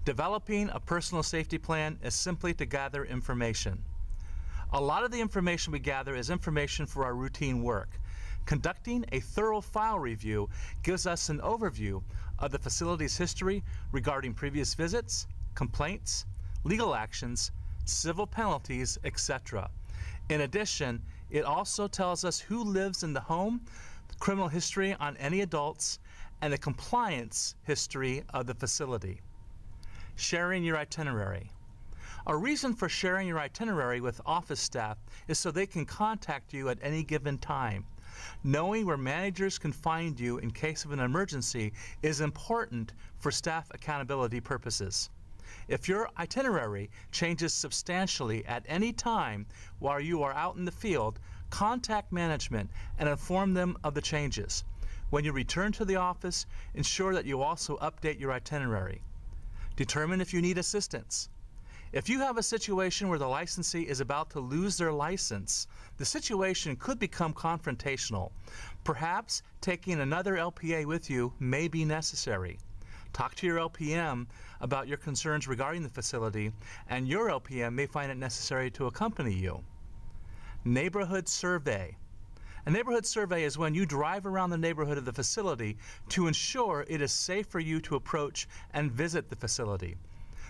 Developing a personal safety plan is simply to gather information. A lot of the information we gather is information for our routine work. Conducting a thorough file review gives us an overview of the facility's history regarding previous visits, complaints, legal actions, civil penalties, etc. In addition, it also tells us who lives in the home, criminal history on any adults, and the compliance history of the facility. Sharing your itinerary. A reason for sharing your itinerary with office staff is so they can contact you at any given time. Knowing where managers can find you in case of an emergency is important for staff accountability purposes. If your itinerary changes substantially at any time while you are out in the field, contact management and inform them of the changes. When you return to the office, ensure that you also update your itinerary. Determine if you need assistance. If you have a situation where the licensee is about to lose their license, the situation could become confrontational. Perhaps taking another LPA with you may be necessary. Talk to your LPM about your concerns regarding the facility, and your LPM may find it necessary to accompany you. Neighborhood survey. A neighborhood survey is when you drive around the neighborhood of the facility to ensure it is safe for you to approach and visit the facility.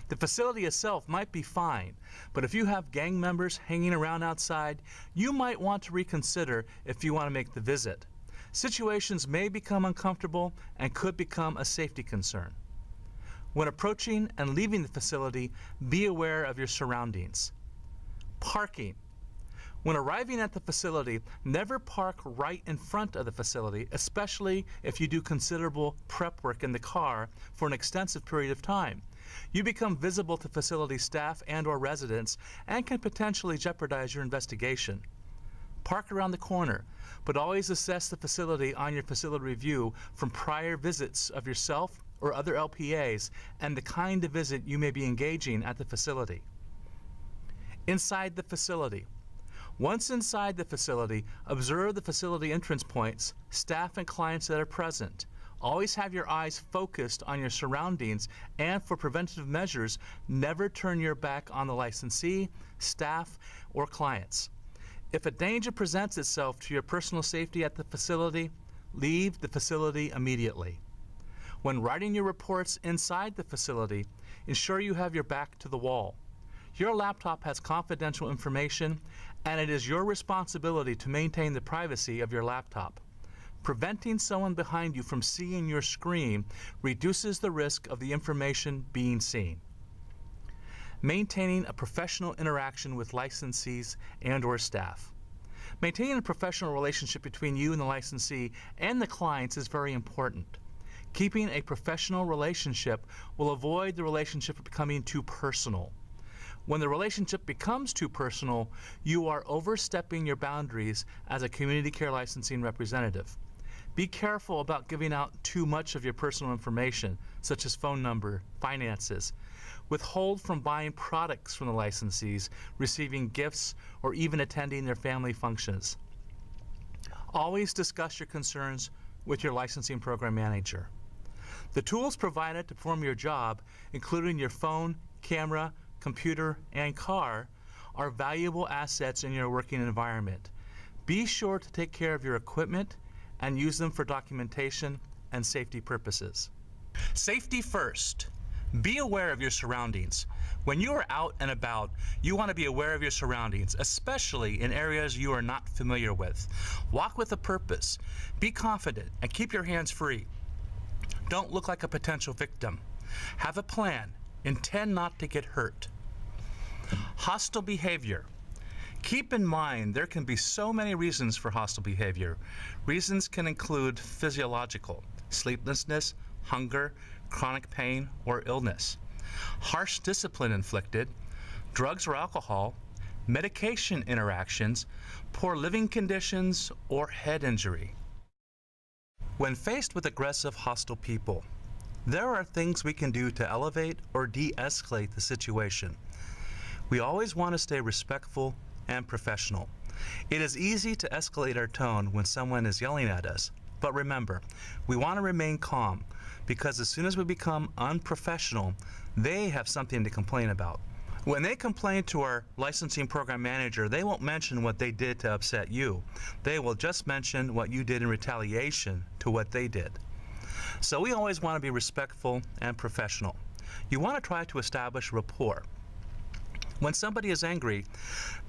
The facility itself might be fine, but if you have gang members hanging around outside, you might want to reconsider if you want to make the visit. Situations may become uncomfortable and could become a safety concern. When approaching and leaving the facility, be aware of your surroundings. Parking. When arriving at the facility, never park right in front of the facility, especially if you do considerable prep work in the car for an extensive period of time. You become visible to facility staff and/or residents and can potentially jeopardize your investigation. Park around the corner, but always assess the facility on your facility review from prior visits of yourself or other LPAs and the kind of visit you may be engaging at the facility. Inside the facility. Once inside the facility, observe the facility entrance points, staff and clients that are present. Always have your eyes focused on your surroundings, and for preventative measures, never turn your back on the licensee, staff, or clients. If a danger presents itself to your personal safety at the facility, leave the facility immediately. When writing your reports inside the facility, ensure you have your back to the wall. Your laptop has confidential information, and it is your responsibility to maintain the privacy of your laptop. Preventing someone behind you from seeing your screen reduces the risk of the information being seen. Maintaining a professional interaction with licensees and/or staff. Maintaining a professional relationship between you and the licensee and the clients is very important. Keeping a professional relationship will avoid the relationship becoming too personal. When the relationship becomes too personal, you are overstepping your boundaries as a community care licensing representative. Be careful about giving out too much of your personal information, such as phone number, finances. Withhold from buying products from the licensees, receiving gifts, or even attending their family functions. Always discuss your concerns with your licensing program manager. The tools provided to perform your job, including your phone, camera, computer, and car, are valuable assets in your working environment. Be sure to take care of your equipment and use them for documentation and safety purposes. Safety first. Be aware of your surroundings. When you are out and about, you want to be aware of your surroundings, especially in areas you are not familiar with. Walk with a purpose. Be confident and keep your hands free. Don't look like a potential victim. Have a plan. Intend not to get hurt. Hostile behavior. Keep in mind there can be so many reasons for hostile behavior. Reasons can include physiological, sleeplessness, hunger, chronic pain, or illness. Harsh discipline inflicted, drugs or alcohol, medication interactions, poor living conditions, or head injury. When faced with aggressive, hostile people, there are things we can do to elevate or de-escalate the situation. We always want to stay respectful and professional. It is easy to escalate our tone when someone is yelling at us, But remember, we want to remain calm, because as soon as we become unprofessional, they have something to complain about. When they complain to our licensing program manager, they won't mention what they did to upset you. They will just mention what you did in retaliation to what they did. So we always want to be respectful and professional. You want to try to establish rapport. When somebody is angry,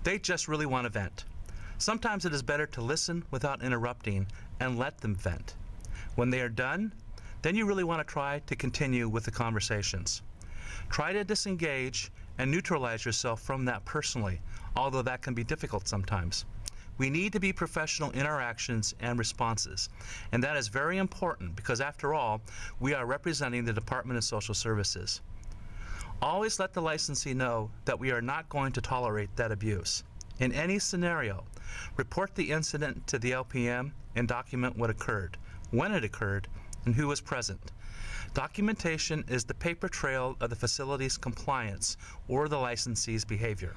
they just really want to vent. Sometimes it is better to listen without interrupting and let them vent. When they are done, then you really want to try to continue with the conversations. Try to disengage and neutralize yourself from that personally, although that can be difficult sometimes. We need to be professional in our actions and responses, and that is very important because, after all, we are representing the Department of Social Services. Always let the licensee know that we are not going to tolerate that abuse. In any scenario, report the incident to the LPM and document what occurred, when it occurred, and who was present. Documentation is the paper trail of the facility's compliance or the licensee's behavior.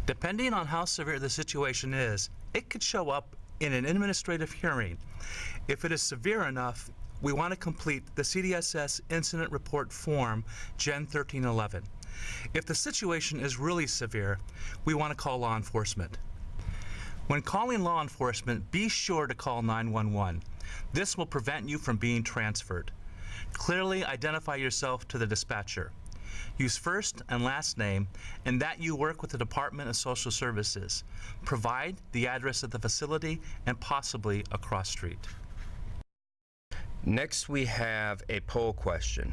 Depending on how severe the situation is, it could show up in an administrative hearing. If it is severe enough, we want to complete the CDSS Incident Report Form Gen 1311. If the situation is really severe, we want to call law enforcement. When calling law enforcement, be sure to call 911. This will prevent you from being transferred. Clearly identify yourself to the dispatcher. Use first and last name and that you work with the Department of Social Services. Provide the address of the facility and possibly a cross street. Next, we have a poll question.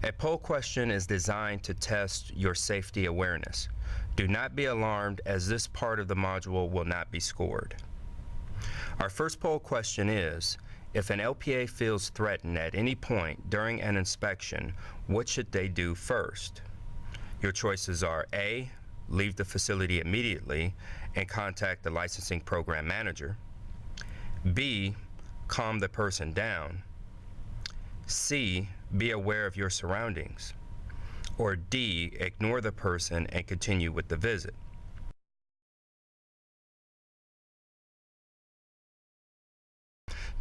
A poll question is designed to test your safety awareness. Do not be alarmed, as this part of the module will not be scored. Our first poll question is, if an LPA feels threatened at any point during an inspection, what should they do first? Your choices are A, leave the facility immediately and contact the licensing program manager. B, calm the person down. C, be aware of your surroundings. Or D, ignore the person and continue with the visit.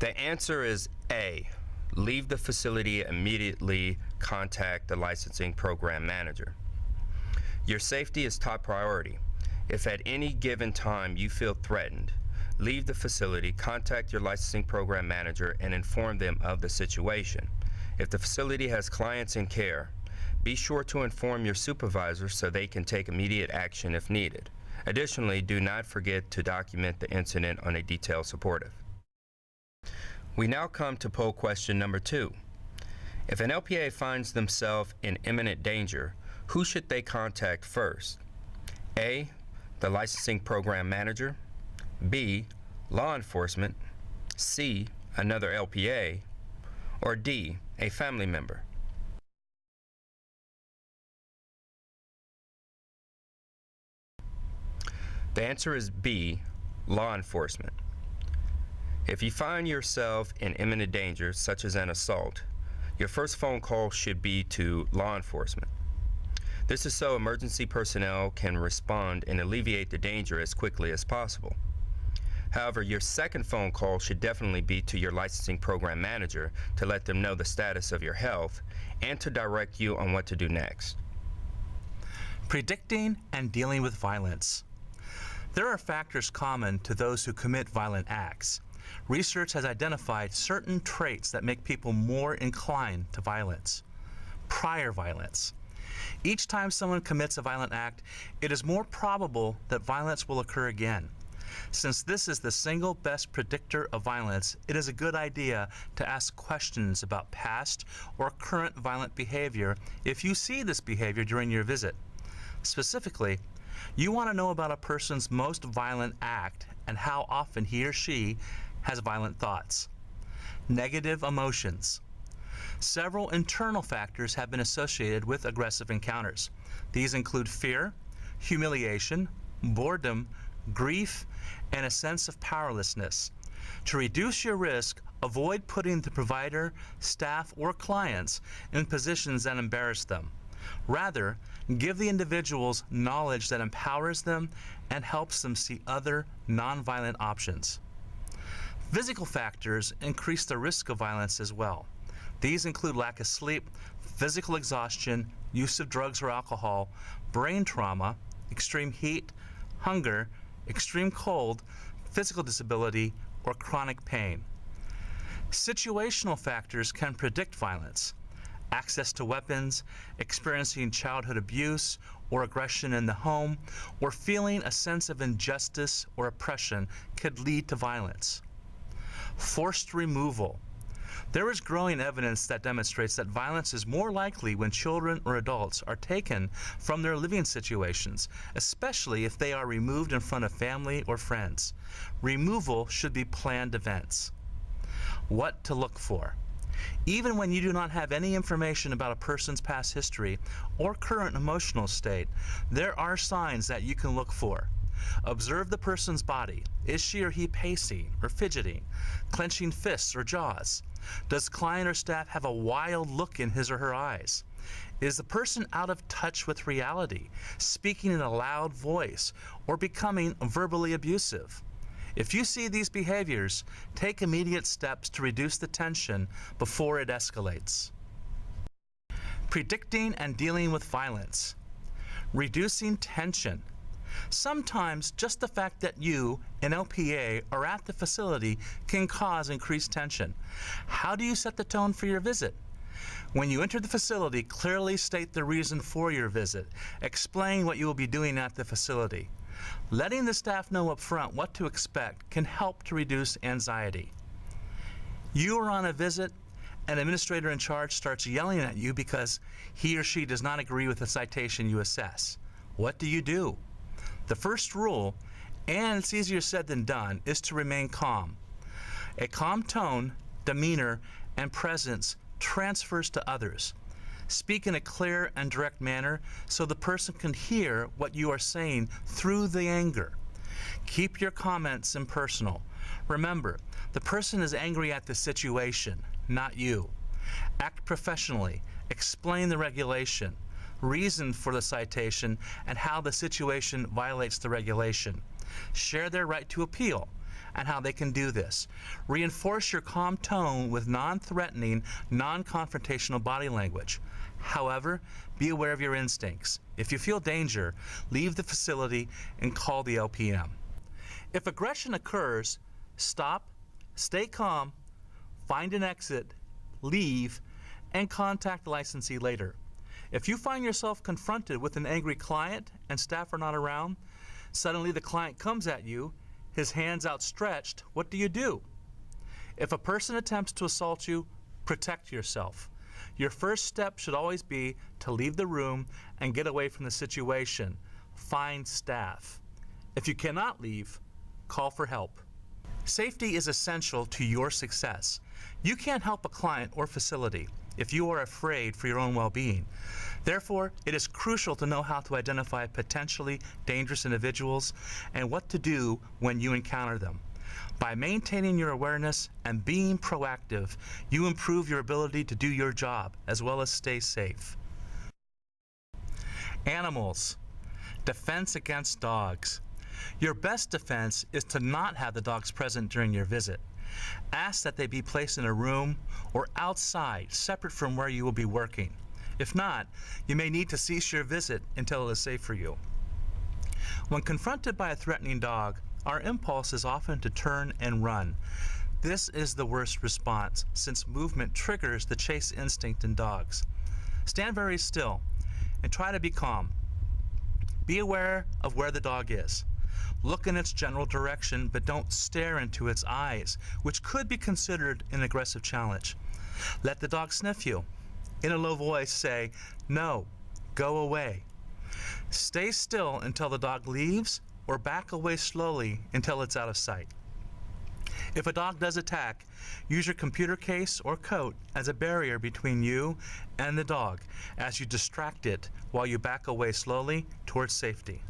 The answer is A, leave the facility immediately, contact the licensing program manager. Your safety is top priority. If at any given time you feel threatened, leave the facility, contact your licensing program manager, and inform them of the situation. If the facility has clients in care, be sure to inform your supervisor so they can take immediate action if needed. Additionally, do not forget to document the incident on a detailed supportive. We now come to poll question number 2. If an LPA finds themselves in imminent danger, who should they contact first? A, the licensing program manager. B, law enforcement. C, another LPA. Or D, a family member. The answer is B, law enforcement. If you find yourself in imminent danger, such as an assault, your first phone call should be to law enforcement. This is so emergency personnel can respond and alleviate the danger as quickly as possible. However, your second phone call should definitely be to your licensing program manager to let them know the status of your health and to direct you on what to do next. Predicting and dealing with violence. There are factors common to those who commit violent acts. Research has identified certain traits that make people more inclined to violence. Prior violence. Each time someone commits a violent act, it is more probable that violence will occur again. Since this is the single best predictor of violence, it is a good idea to ask questions about past or current violent behavior if you see this behavior during your visit. Specifically, you want to know about a person's most violent act and how often he or she has violent thoughts. Negative emotions. Several internal factors have been associated with aggressive encounters. These include fear, humiliation, boredom, grief, and a sense of powerlessness. To reduce your risk, avoid putting the provider, staff, or clients in positions that embarrass them. Rather, give the individuals knowledge that empowers them and helps them see other nonviolent options. Physical factors increase the risk of violence as well. These include lack of sleep, physical exhaustion, use of drugs or alcohol, brain trauma, extreme heat, hunger, extreme cold, physical disability, or chronic pain. Situational factors can predict violence. Access to weapons, experiencing childhood abuse or aggression in the home, or feeling a sense of injustice or oppression could lead to violence. Forced removal. There is growing evidence that demonstrates that violence is more likely when children or adults are taken from their living situations, especially if they are removed in front of family or friends. Removal should be planned events. What to look for. Even when you do not have any information about a person's past history or current emotional state, there are signs that you can look for. Observe the person's body. Is she or he pacing or fidgeting, clenching fists or jaws? Does client or staff have a wild look in his or her eyes? Is the person out of touch with reality, speaking in a loud voice, or becoming verbally abusive? If you see these behaviors, take immediate steps to reduce the tension before it escalates. Predicting and dealing with violence. Reducing tension. Sometimes just the fact that you, an LPA, are at the facility can cause increased tension. How do you set the tone for your visit? When you enter the facility, clearly state the reason for your visit. Explain what you will be doing at the facility. Letting the staff know up front what to expect can help to reduce anxiety. You are on a visit, an administrator in charge starts yelling at you because he or she does not agree with the citation you assess. What do? The first rule, and it's easier said than done, is to remain calm. A calm tone, demeanor, and presence transfers to others. Speak in a clear and direct manner so the person can hear what you are saying through the anger. Keep your comments impersonal. Remember, the person is angry at the situation, not you. Act professionally. Explain the regulation, reason for the citation, and how the situation violates the regulation. Share their right to appeal and how they can do this. Reinforce your calm tone with non-threatening, non-confrontational body language. However, be aware of your instincts. If you feel danger, leave the facility and call the LPM. If aggression occurs, stop, stay calm, find an exit, leave, and contact the licensee later. If you find yourself confronted with an angry client and staff are not around, suddenly the client comes at you, his hands outstretched, what do? If a person attempts to assault you, protect yourself. Your first step should always be to leave the room and get away from the situation. Find staff. If you cannot leave, call for help. Safety is essential to your success. You can't help a client or facility if you are afraid for your own well-being. Therefore, it is crucial to know how to identify potentially dangerous individuals and what to do when you encounter them. By maintaining your awareness and being proactive, you improve your ability to do your job as well as stay safe. Animals. Defense against dogs. Your best defense is to not have the dogs present during your visit. Ask that they be placed in a room or outside, separate from where you will be working. If not, you may need to cease your visit until it is safe for you. When confronted by a threatening dog, our impulse is often to turn and run. This is the worst response, since movement triggers the chase instinct in dogs. Stand very still and try to be calm. Be aware of where the dog is. Look in its general direction, but don't stare into its eyes, which could be considered an aggressive challenge. Let the dog sniff you. In a low voice, say, "No, go away." Stay still until the dog leaves, or back away slowly until it's out of sight. If a dog does attack, use your computer case or coat as a barrier between you and the dog as you distract it while you back away slowly towards safety.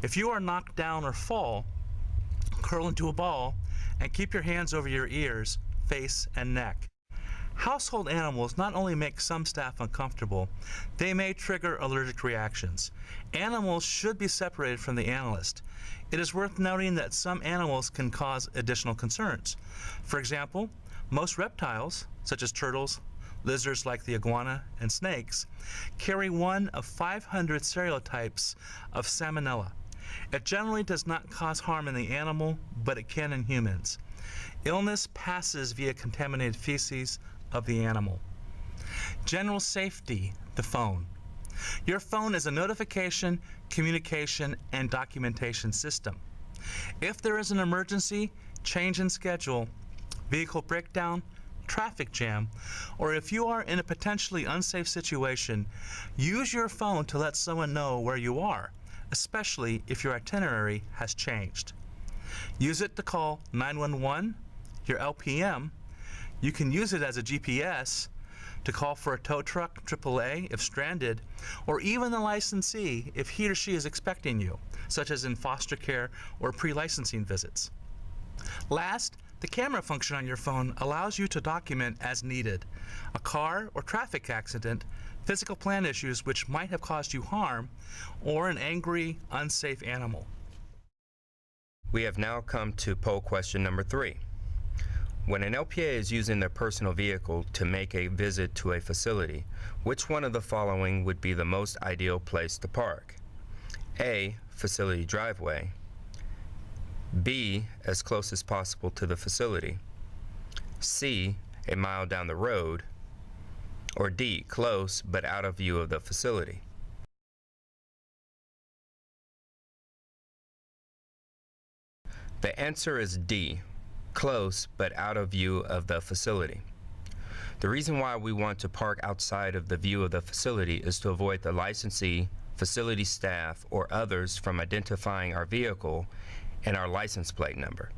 If you are knocked down or fall, curl into a ball and keep your hands over your ears, face, and neck. Household animals not only make some staff uncomfortable, they may trigger allergic reactions. Animals should be separated from the analyst. It is worth noting that some animals can cause additional concerns. For example, most reptiles, such as turtles, lizards like the iguana, and snakes, carry one of 500 serotypes of salmonella. It generally does not cause harm in the animal, but it can in humans. Illness passes via contaminated feces of the animal. General safety, the phone. Your phone is a notification, communication, and documentation system. If there is an emergency, change in schedule, vehicle breakdown, traffic jam, or if you are in a potentially unsafe situation, use your phone to let someone know where you are, especially if your itinerary has changed. Use it to call 911, your LPM. You can use it as a GPS to call for a tow truck, AAA, if stranded, or even the licensee if he or she is expecting you, such as in foster care or pre-licensing visits. Last, the camera function on your phone allows you to document as needed a car or traffic accident, physical plant issues which might have caused you harm, or an angry, unsafe animal. We have now come to poll question number 3. When an LPA is using their personal vehicle to make a visit to a facility, which one of the following would be the most ideal place to park? A, facility driveway. B, as close as possible to the facility. C, a mile down the road. Or D, close but out of view of the facility. The answer is D, close but out of view of the facility. The reason why we want to park outside of the view of the facility is to avoid the licensee, facility staff, or others from identifying our vehicle and our license plate number.